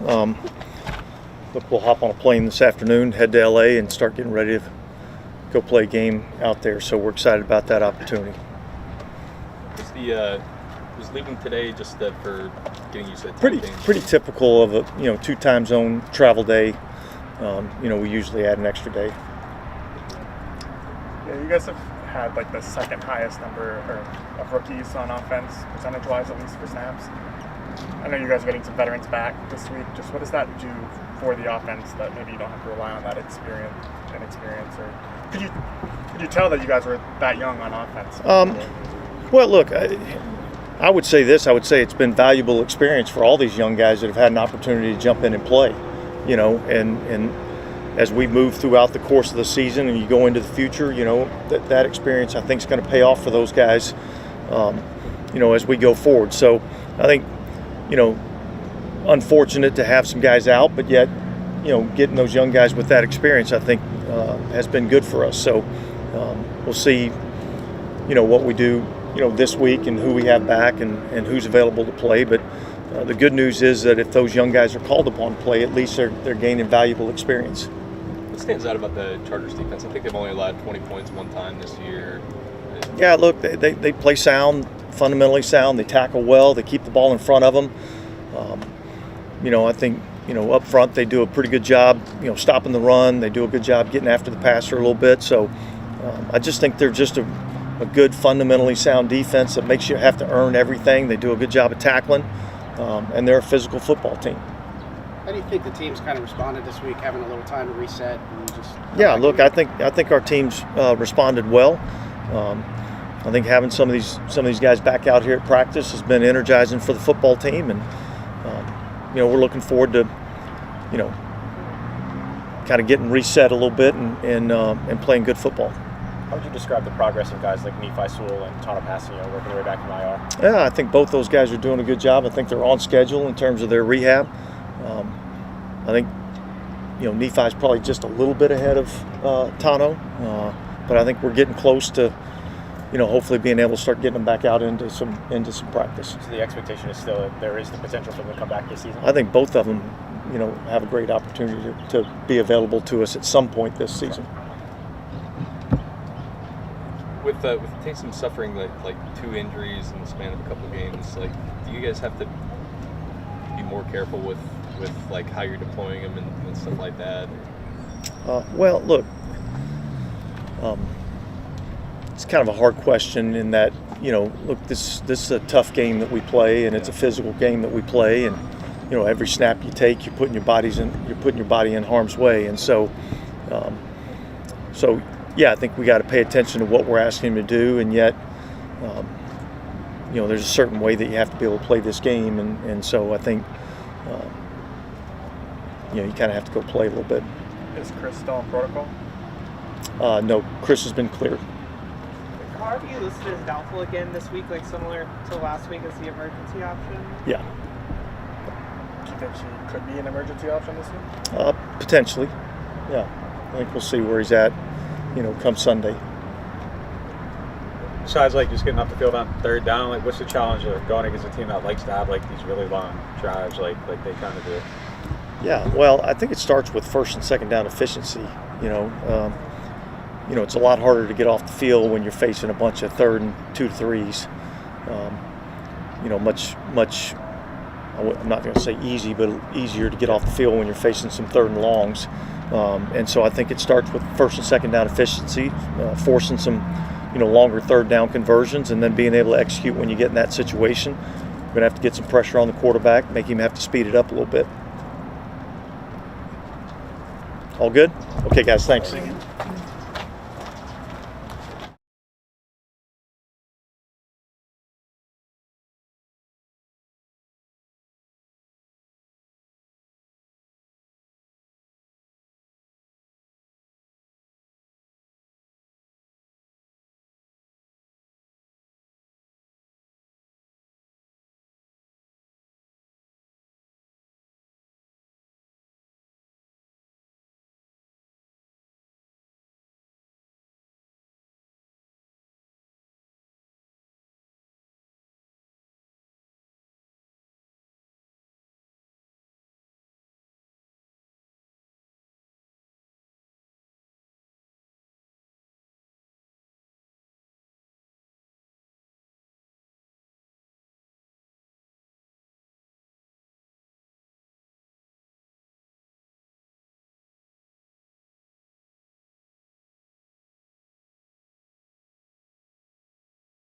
Look, we'll hop on a plane this afternoon, head to LA, and start getting ready to go play a game out there. So we're excited about that opportunity. Was leaving today just for getting used to pretty typical of a 2 time zone travel day. We usually add an extra day. Yeah, you guys have had like the second highest number of rookies on offense, percentage-wise, at least for snaps. I know you guys are getting some veterans back this week. Just what does that do for the offense that maybe you don't have to rely on that experience? Or could you tell that you guys were that young on offense? Well, look, I would say this. I would say it's been valuable experience for all these young guys that have had an opportunity to jump in and play. And as we move throughout the course of the season and you go into the future, that experience I think is going to pay off for those guys, as we go forward. So I think, unfortunate to have some guys out, but yet, getting those young guys with that experience, I think, has been good for us. So we'll see, what we do, this week and who we have back and who's available to play. But the good news is that if those young guys are called upon to play, at least they're gaining valuable experience. What stands out about the Chargers defense? I think they've only allowed 20 points one time this year. Yeah, look, they play sound, fundamentally sound. They tackle well. They keep the ball in front of them. I think, up front they do a pretty good job, stopping the run. They do a good job getting after the passer a little bit. So I just think they're just a good, fundamentally sound defense that makes you have to earn everything. They do a good job of tackling, and they're a physical football team. How do you think the team's kind of responded this week, having a little time to reset and just? Yeah, look, I think our team's responded well. I think having some of these guys back out here at practice has been energizing for the football team, and we're looking forward to kind of getting reset a little bit and playing good football. How would you describe the progress of guys like Nephi Sewell and Tonopassi, working their way back from IR? Yeah, I think both those guys are doing a good job. I think they're on schedule in terms of their rehab. I think, Nephi's probably just a little bit ahead of Tano, but I think we're getting close to, hopefully being able to start getting them back out into some practice. So the expectation is still that there is the potential for them to come back this season? I think both of them, have a great opportunity to be available to us at some point this season. With Taysom suffering like 2 injuries in the span of a couple of games, do you guys have to be more careful with like how you're deploying him and stuff like that? Well, look, it's kind of a hard question in that, look, this is a tough game that we play, and it's a physical game that we play, and every snap you take, you're putting your body in harm's way, and so yeah, I think we got to pay attention to what we're asking him to do, and yet, there's a certain way that you have to be able to play this game, and so I think, you kind of have to go play a little bit. Is Chris still on protocol? No, Chris has been cleared. How are you listed as doubtful again this week, similar to last week as the emergency option? Yeah. Do you think she could be an emergency option this week? Potentially. Yeah. I think we'll see where he's at, come Sunday. Besides, just getting off the field on third down, what's the challenge of going against a team that likes to have these really long drives, like they kind of do? Yeah, well, I think it starts with first and second down efficiency. It's a lot harder to get off the field when you're facing a bunch of 3rd and 2 to 3s. Much. I'm not going to say easy, but easier to get off the field when you're facing some 3rd and longs. And so I think it starts with first and second down efficiency, forcing some, longer 3rd down conversions, and then being able to execute when you get in that situation. We're going to have to get some pressure on the quarterback, make him have to speed it up a little bit. All good? Okay, guys, thanks.